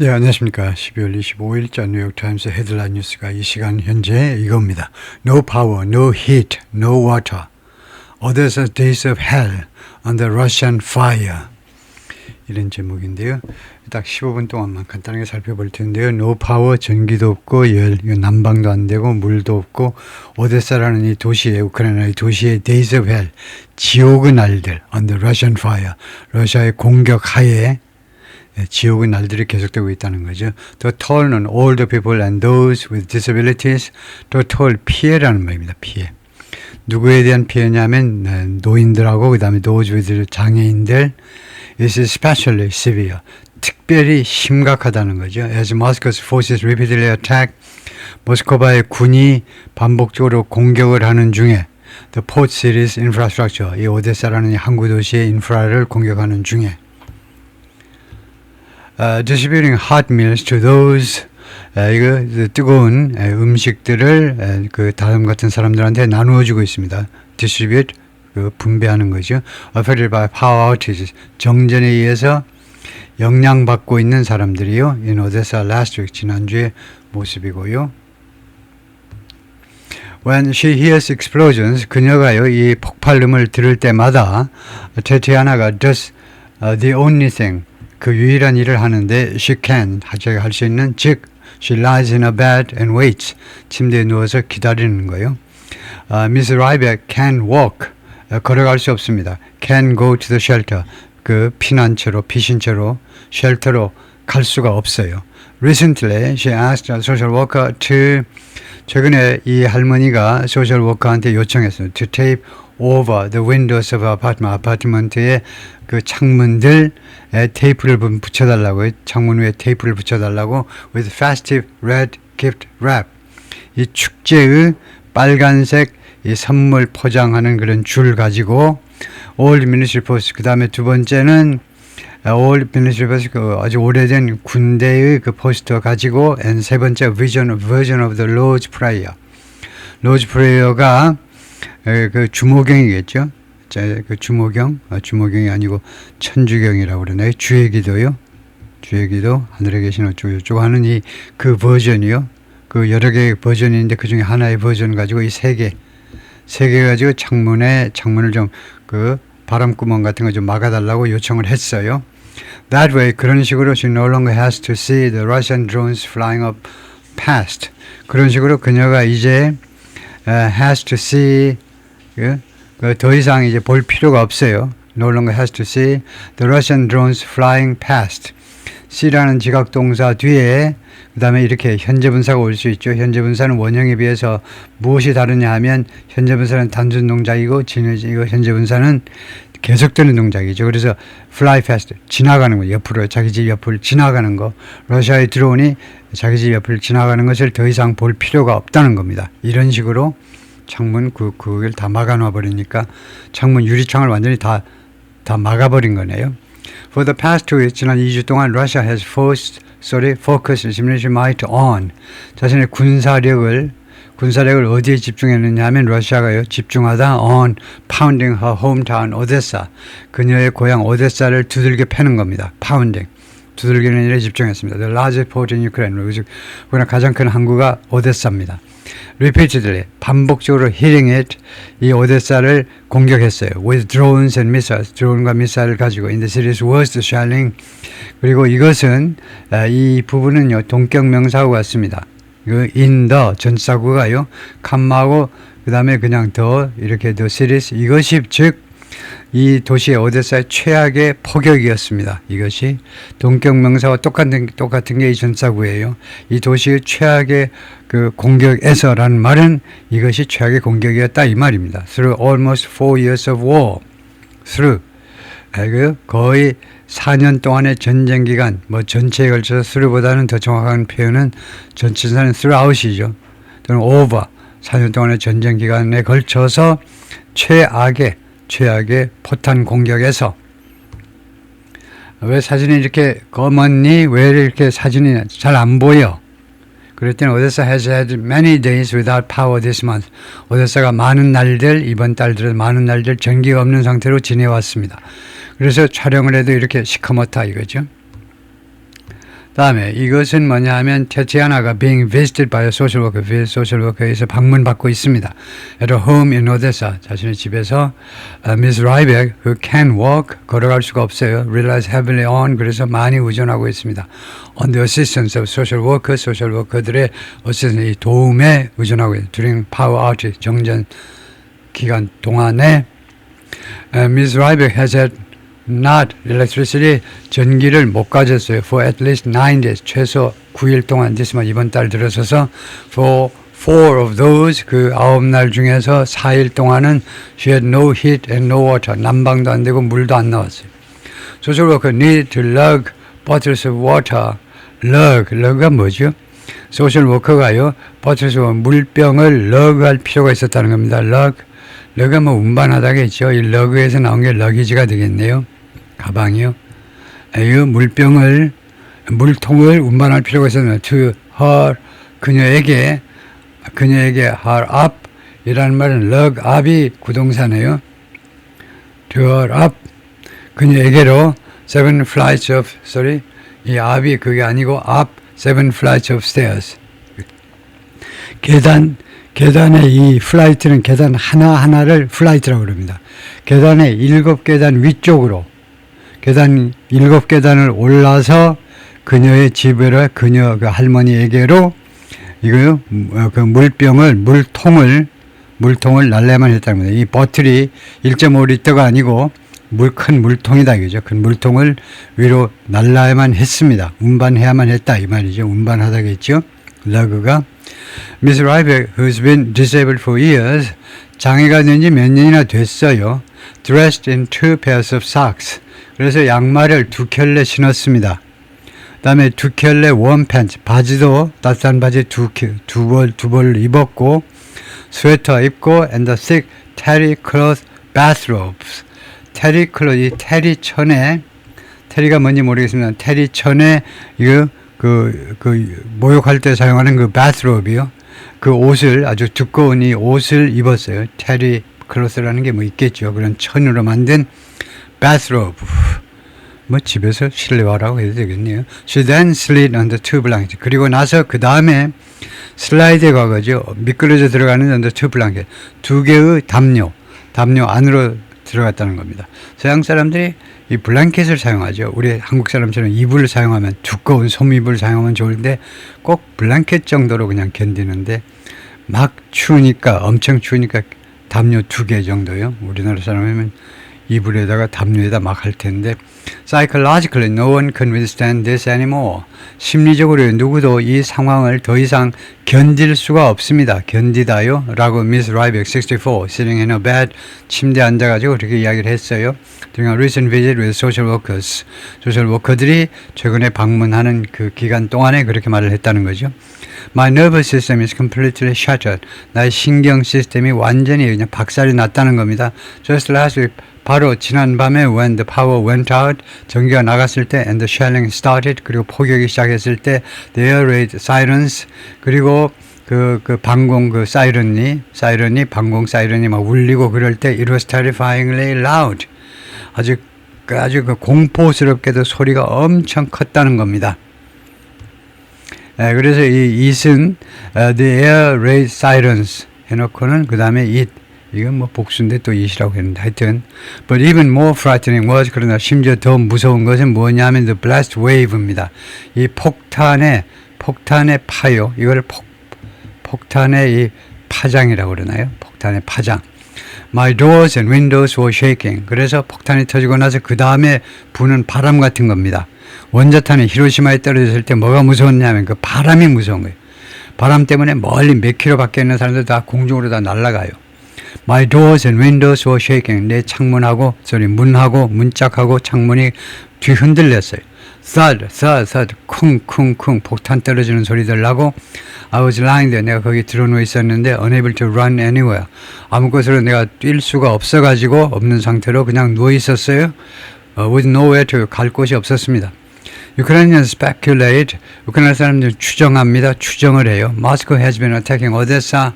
네, 안녕하십니까. 12월 25일자 뉴욕타임스 헤드라인 뉴스가 이 시간 현재 이겁니다. No power, no heat, no water. Odessa's days of hell under Russian fire. 이런 제목인데요. 딱 15분 동안만 간단하게 살펴볼 텐데요. No power, 전기도 없고 난방도 안 되고 물도 없고 오데사라는 이 도시에 우크라이나의 도시의 days of hell, 지옥의 날들 under Russian fire. 러시아의 공격 하에 지옥의 날들이 계속되고 있다는 거죠. The toll은 all the people and those with disabilities. The toll, 피해라는 말입니다. 피해. 누구에 대한 피해냐면 노인들하고 그 다음에 those with 장애인들. This is especially severe. 특별히 심각하다는 거죠. As Moscow's forces repeatedly attack, 모스크바의 군이 반복적으로 공격을 하는 중에 the port city's infrastructure, 이 오데사라는 항구 도시의 인프라를 공격하는 중에 distributing hot meals to those 이거 뜨거운 음식들을 그 다음 같은 사람들한테 나누어 주고 있습니다. distribute 분배하는 거죠. affected by power outages, 정전에 의해서 영향받고 있는 사람들이요. in Odessa last week, 지난주의 모습이고요. When she hears explosions, 그녀가요 이 폭발음을 들을 때마다 테티아나가 does the only thing, 그 유일한 일을 하는데 she can, 자기가 할 수 있는, 즉 she lies in a bed and waits, 침대에 누워서 기다리는 거예요. Miss Ryback can walk, 걸어갈 수 없습니다. can go to the shelter, 그 피난처로, 피신처로, 쉘터로 갈 수가 없어요. Recently, she asked a social worker to, 최근에 이 할머니가 소셜 워커한테 요청했어요. To tape over the windows of apartment, 아파트먼트의 그 창문들에 테이프를 붙여달라고, 창문 위에 테이프를 붙여달라고 with festive red gift wrap. 이 축제의 빨간색 이 선물 포장하는 그런 줄 가지고 Old Military Post, 그 다음에 두 번째는 Old Military Post, 그 아주 오래된 군대의 그 포스터 가지고, and 세 번째 version of the Lord's Prayer. Lord's Prayer가 그 주모경이겠죠. 그 주모경이 아니고 천주경이라고 그러나요? 주의 기도요. 주의 기도, 하늘에 계신 어쩌고 하는 이 그 버전이요. 그 여러 개의 버전이 있는데 그 중에 하나의 버전 가지고 이 세 개 가지고 창문을 좀 그 바람구멍 같은 거 좀 막아달라고 요청을 했어요. That way, 그런 식으로 she no longer has to see the Russian drones flying up past. 그런 식으로 그녀가 이제 has to see, 더 이상 이제 볼 필요가 없어요. No longer has to see the Russian drones flying past. C라는 지각동사 뒤에 그 다음에 이렇게 현재분사가 올 수 있죠. 현재분사는 원형에 비해서 무엇이 다르냐 하면 현재분사는 단순 동작이고 이거 현재분사는 계속되는 동작이죠. 그래서 fly fast, 지나가는 거, 옆으로 자기 집 옆을 지나가는 거. 러시아의 드론이 자기 집 옆을 지나가는 것을 더 이상 볼 필요가 없다는 겁니다. 이런 식으로 창문 그걸 다 막아놔 버리니까 창문 유리창을 완전히 다 막아버린 거네요. For the past 2 weeks, 지난 2주 동안 Russia has focused its military might on, 자신의 군사력을 어디에 집중했느냐 하면 러시아가요 집중하다 on pounding her hometown Odessa, 그녀의 고향 오데사를 두들겨 패는 겁니다. pounding, 두들기는 일에 집중했습니다. The largest port in Ukraine, 그러나 가장 큰 항구가 오데사입니다. Repeatedly, 반복적으로 hitting it, 이 오데사를 공격했어요. With drones and missiles, 드론과 미사일을 가지고 in the city's worst shelling. 그리고 이것은 이 부분은요 동격 명사하고 같습니다. 그 in the 전사구가요 칸마하고 그 다음에 그냥 이렇게 the cities, 이것이 즉 이 도시의 오데사의 최악의 포격이었습니다. 이것이 동격 명사와 똑같은 게 이 전사구예요. 이 도시의 최악의 그 공격에서라는 말은 이것이 최악의 공격이었다 이 말입니다. Through almost 4 years of war. Through 거의 4년 동안의 전쟁 기간, 전체에 걸쳐서 through보다는 더 정확한 표현은 전치사는 throughout이죠. 또는 over, 4년 동안의 전쟁 기간에 걸쳐서 최악의 포탄 공격에서. 왜 사진이 이렇게 검었니? 왜 이렇게 사진이 잘 안 보여? 그랬더니 오데사 has had many days without power this month. 오데사가 이번 달 들어 많은 날들 전기가 없는 상태로 지내왔습니다. 그래서 촬영을 해도 이렇게 시커멓다 이거죠. 다음에 이것은 뭐냐 하면 테티아나가 being visited by a social worker, social worker에서 방문받고 있습니다. At a home in Odessa, 자신의 집에서 Miss Ryback, who can walk, 걸어갈 수가 없어요. relies heavily on, 그래서 많이 의존하고 있습니다. On the assistance of social workers, social worker들의 assistance, 도움에 의존하고 있습니다. During power outage, 정전 기간 동안에 Miss Ryback has had not electricity, 전기를 못 가졌어요. For at least 9 days, 최소 9일 동안, 이번 달 들어서서 for 4 of those, 그 9날 중에서 4일 동안은 she had no heat and no water, 난방도 안 되고 물도 안 나왔어요. Social worker need to lug bottles of water. lug가 뭐죠? 소셜 워커가요, bottles of 물병을 lug할 필요가 있었다는 겁니다. lug가 뭐 운반하다겠죠. 이 lug에서 나온 게 luggage가 되겠네요. 가방이요. 이 물통을 운반할 필요가 있었는데 to her, 그녀에게 her up 이라는 말은 lug up이 구동사네요. to her up, 그녀에게로 seven flights of, 이 up이 그게 아니고 up seven flights of stairs. 계단의 이 플라이트는 계단 하나하나를 플라이트라고 그럽니다. 계단의 7계단 위쪽으로 계단 7계단을 올라서 그녀의 집으로, 그녀 그 할머니에게로 이거요, 그 물통을 날려야만 했다는 겁니다. 이 버틀이 1.5리터가 아니고 큰 물통이다 이거죠. 큰 물통을 위로 날라야만 했습니다. 운반해야만 했다 이 말이죠. 운반하다겠죠. 러그가 Miss Ryback, who's been disabled for years, 장애가 된 지 몇 년이나 됐어요. Dressed in 2 pairs of socks. 그래서 양말을 2켤레 신었습니다. 그 다음에 2켤레 warm pants, 바지도 따뜻한 바지 두 벌 입었고, 스웨터 입고, and the thick terry cloth bathrobes. 테리 클로th, 이 테리 천에, 테리가 뭔지 모르겠습니다. 테리 천에 이거 목욕할 때 사용하는 그 bathrobe이요. 그 옷을, 아주 두꺼운 이 옷을 입었어요. 테리 클로스라는 게 뭐 있겠죠. 그런 천으로 만든 bathrobe. 뭐 집에서 실내화라고 해도 되겠네요. She then slid on the 2 blankets. 그리고 나서 그 다음에 슬라이드에 가가지고 미끄러져 들어가는 on the 2 blanket. 2개의 담요 안으로 들어갔다는 겁니다. 서양 사람들이 이 블랭켓을 사용하죠. 우리 한국 사람처럼 이불을 사용하면, 두꺼운 솜이불을 사용하면 좋은데 꼭 블랭켓 정도로 그냥 견디는데, 막 추우니까, 엄청 추우니까 담요 2개 정도요. 우리나라 사람이면 이불에다가 담요에다 막 할 텐데, psychologically no one can withstand this anymore. 심리적으로 누구도 이 상황을 더 이상 견딜 수가 없습니다. 견디다요 라고 Miss Ryback 64 sitting in a bed, 침대에 앉아가지고 그렇게 이야기를 했어요. During a recent visit with social workers, 소셜 워커들이 최근에 방문하는 그 기간 동안에 그렇게 말을 했다는 거죠. My nervous system is completely shattered. 나의 신경 시스템이 완전히 그냥 박살이 났다는 겁니다. Just last week, 바로 지난 밤에 when the power went out, 전기가 나갔을 때, and the shelling started, 그리고 포격이 시작했을 때, the air raid sirens, 그리고 그 방공 사이런이 방공 사이런이 막 울리고 그럴 때 it was terrifyingly loud. 아주 공포스럽게도 소리가 엄청 컸다는 겁니다. 그래서 이 it은 the air raid sirens 해놓고는 그 다음에 이건 뭐 복수인데 또 it이라고 했는데 하여튼 but even more frightening was, 그러나 심지어 더 무서운 것은 뭐냐면 the blast wave입니다. 이 폭탄의 파요. 이걸 폭탄의 이 파장이라고 그러나요? 폭탄의 파장. My doors and windows were shaking. 그래서 폭탄이 터지고 나서 그 다음에 부는 바람 같은 겁니다. 원자탄이 히로시마에 떨어졌을 때 뭐가 무서웠냐면 그 바람이 무서운 거예요. 바람 때문에 멀리 몇 킬로 밖에 있는 사람들 다 공중으로 다 날아가요. My doors and windows were shaking. 내 창문하고, 문하고, 문짝하고 창문이 뒤흔들렸어요. thud, 쿵쿵쿵 폭탄 떨어지는 소리들 나고 I was lying there. 내가 거기 들어누워 있었는데 unable to run anywhere. 아무 곳으로 내가 뛸 수가 없어가지고 없는 상태로 그냥 누워 있었어요. with nowhere to, 갈 곳이 없었습니다. Ukrainians speculate, 우크라이나 사람들은 추정을 해요. Moscow has been attacking Odessa.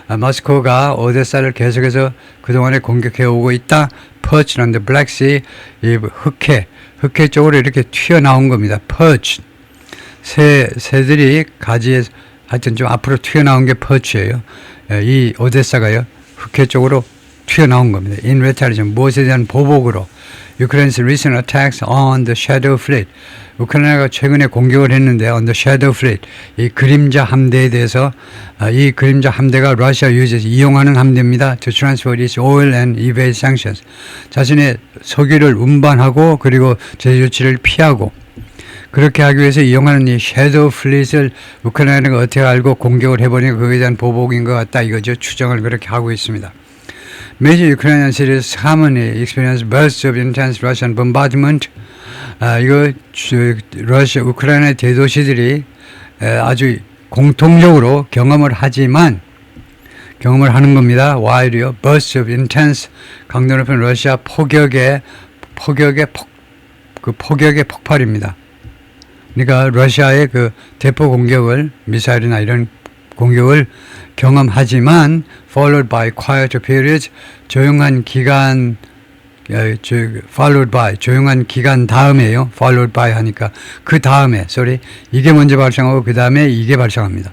모스크바가 오데사를 계속해서 그동안에 공격해 오고 있다. Perched on the Black Sea, 이 흑해 쪽으로 이렇게 튀어나온 겁니다. Perched. 새들이 가지에 하여튼 좀 앞으로 튀어나온 게 퍼치예요. 이 오데사가요. 흑해 쪽으로 튀어나온 겁니다. In retaliation, 무엇에 대한 보복으로 Ukraine's recent attacks on the Shadow Fleet. 우크라이나가 최근에 공격을 했는데 on the Shadow Fleet, 이 그림자 함대에 대해서 이 그림자 함대가 러시아 유지에서 이용하는 함대입니다. To transfer its oil and evade sanctions. 자신의 석유를 운반하고 그리고 제재 조치를 피하고 그렇게 하기 위해서 이용하는 이 섀도우 플릿을 우크라이나가 어떻게 알고 공격을 해버리니 그에 대한 보복인 것 같다 이거죠. 추정을 그렇게 하고 있습니다. Major Ukrainian cities commonly experience bursts of intense Russian bombardment. 이거 러시아 우크라이나 대도시들이 아주 공통적으로 경험을 하는 겁니다. while요. bursts of intense 강도 높은 러시아 폭격의 폭발입니다. 그러니까 러시아의 그 대포 공격을 미사일이나 이런 공격을 경험하지만 followed by quiet periods 조용한 기간 조용한 기간 다음에요. followed by 하니까 그 다음에 이게 먼저 발생하고 그 다음에 이게 발생합니다.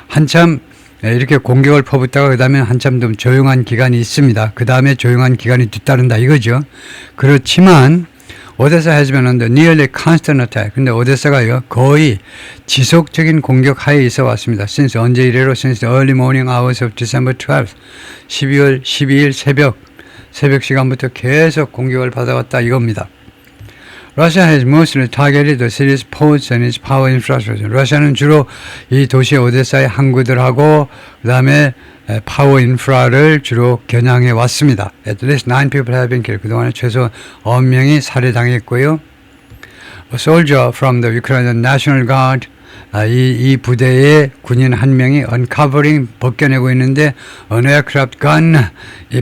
한참 이렇게 공격을 퍼붓다가 그 다음에 한참 좀 조용한 기간이 있습니다. 그 다음에 조용한 기간이 뒤따른다 이거죠. 그렇지만 오데사 has been under nearly constant attack. 근데 오데사가요 거의 지속적인 공격 하에 있어 왔습니다. Since 언제 이래로 since the early morning hours of December 12th. 12월 12일 새벽 시간부터 계속 공격을 받아왔다 이겁니다. Russia has mostly targeted the city's ports and its power infrastructure. 러시아는 주로 이 도시 오데사의 항구들하고 그 다음에 파워 인프라를 주로 겨냥해 왔습니다. At least 9 people have been killed. 그동안에 최소 9명이 살해당했고요. A soldier from the Ukrainian National Guard. 이 부대의 군인 한 명이 uncovering 벗겨내고 있는데 an aircraft gun, 이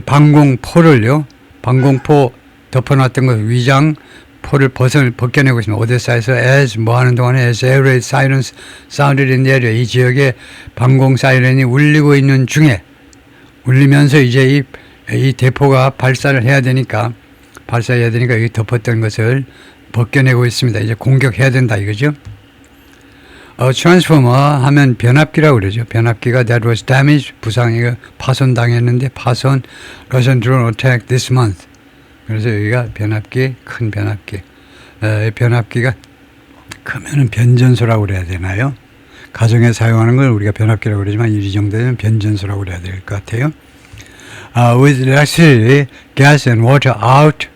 방공포 덮어놨던 것 위장 포를 벗겨내고 있습니다. 오데사에서 as 하는 동안에 as air raid sirens sounded in the area. 이 지역에 방공 사이렌이 울리고 있는 중에 울리면서 이제 이 대포가 발사해야 되니까 이 덮었던 것을 벗겨내고 있습니다. 이제 공격해야 된다 이거죠. 트랜스포머 하면 변압기라고 그러죠. 변압기가 that was damaged, 부상이 파손당했는데 Russian drone attack this month. 그래서 여기가 변압기, 큰 변압기. 변압기가 크면은 변전소라고 그래야 되나요? 가정에 사용하는 걸 우리가 변압기라고 그러지만 이 정도 되면 변전소라고 그래야 될 것 같아요. With electricity, gas and water out.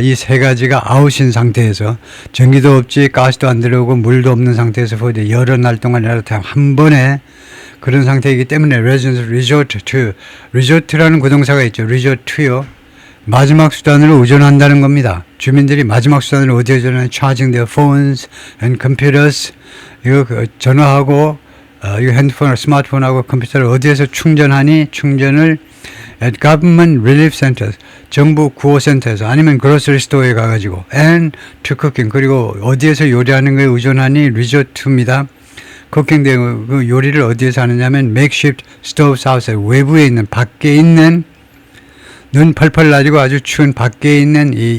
이 세 가지가 아웃인 상태에서 전기도 없지, 가스도 안 들어오고 물도 없는 상태에서 여러 날 동안 한 번에 그런 상태이기 때문에 residents resort to. resort라는 구동사가 있죠. resort to요. 마지막 수단으로 의존한다는 겁니다. 주민들이 마지막 수단으로 어디에 의존하냐? charging their phones and computers. 이거 전화하고 이거 핸드폰, 스마트폰하고 컴퓨터를 어디에서 충전하니? 충전을 at government relief centers, 정부 구호센터에서 아니면 grocery store에 가가지고 and to cooking, 그리고 어디에서 요리하는 거에 의존하니? resort to입니다. cooking, 그 요리를 어디에서 하느냐면 makeshift stoves outside, 외부에 있는, 밖에 있는 눈 펄펄 나지고 아주 추운 밖에 있는 이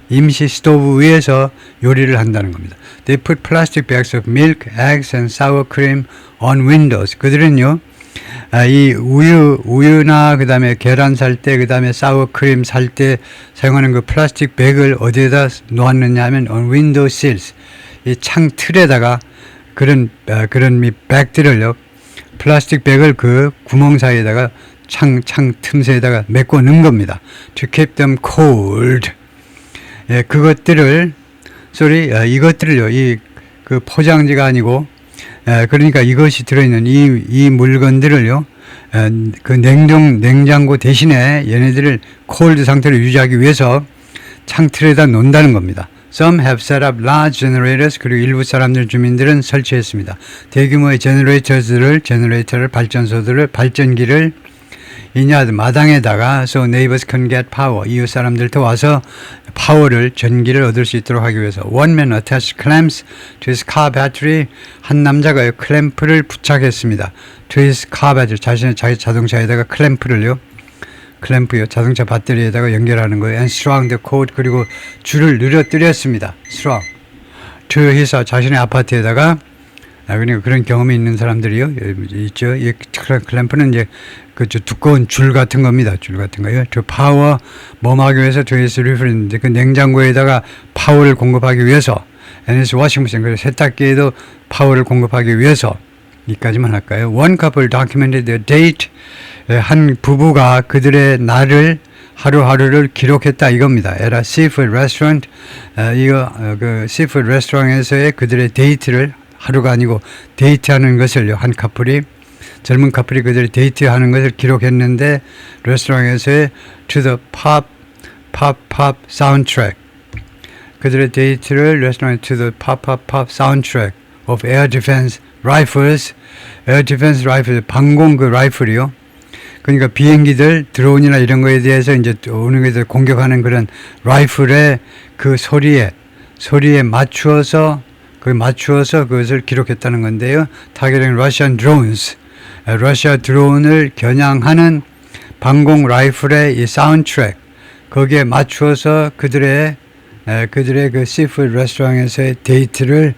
임시 스토브 위에서 요리를 한다는 겁니다. They put plastic bags of milk, eggs and sour cream on windows. 그들은요, 이 우유나 그 다음에 계란 살 때, 그 다음에 sour cream 살 때 사용하는 그 플라스틱 백을 어디에다 놓았느냐 하면 on window sills. 이 창 틀에다가 그런 백들을요, 플라스틱 백을 그 구멍 사이에다가 창 틈새에다가 메꿔 넣은 겁니다. To keep them cold. 예, 그것들을, 이것들을요, 그 포장지가 아니고, 그러니까 이것이 들어있는 이 물건들을요, 그 냉장고 대신에 얘네들을 cold 상태로 유지하기 위해서 창틀에다 놓는다는 겁니다. Some have set up large generators. 그리고 일부 주민들은 설치했습니다. 대규모의 제너레이터를, 발전기를 마당에다가 so neighbors can get power. 이웃 사람들도 와서 전기를 얻을 수 있도록 하기 위해서. One man attached clamps to his car battery. 한 남자가 클램프를 부착했습니다. To his car battery. 자기 자동차에다가 클램프요, 자동차 배터리에다가 연결하는 거예요. And strung the cord. 그리고 줄을 늘어뜨렸습니다. strung. to his 자신의 아파트에다가 그러니까 그런 경험이 있는 사람들이요 있죠. 이 클램프는 이제 그 두꺼운 줄 같은 겁니다. 줄 같은 거요. 저 파워 뭐하기 위해서 to his refrigerator 그 냉장고에다가 파워를 공급하기 위해서 and his washing machine 그리고 세탁기에도 파워를 공급하기 위해서 이까지만 할까요? One couple documented their date 한 부부가 그들의 날을 하루하루를 기록했다 이겁니다. at a seafood restaurant 그 seafood restaurant에서의 그들의 데이트를 하루가 아니고 데이트하는 것을요. 한 커플이 젊은 커플이 그들이 데이트하는 것을 기록했는데 레스토랑에서의 to the pop soundtrack 그들의 데이트를 레스토랑에 to the pop soundtrack of air defense rifles 방공 그 라이플이요. 그러니까 비행기들 드론이나 이런 거에 대해서 이제 오는 것들 공격하는 그런 라이플의 그 소리에 맞추어서 그것을 기록했다는 건데요. 타겟은 Russian drones, 러시아 드론을 겨냥하는 방공 라이플의 이 사운드트랙 거기에 맞추어서 그들의 그 시푸드 레스토랑에서의 데이트를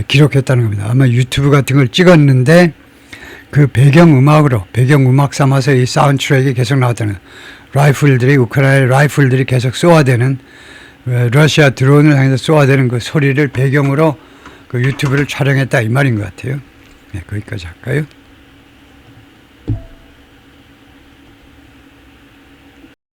기록했다는 겁니다. 아마 유튜브 같은 걸 찍었는데 그 배경음악 삼아서 이 사운드트랙이 계속 나왔다는 우크라이나 라이플들이 계속 쏘아대는 러시아 드론을 향해서 쏘아대는 그 소리를 배경으로 그 유튜브를 촬영했다 이 말인 것 같아요. 네, 거기까지 할까요?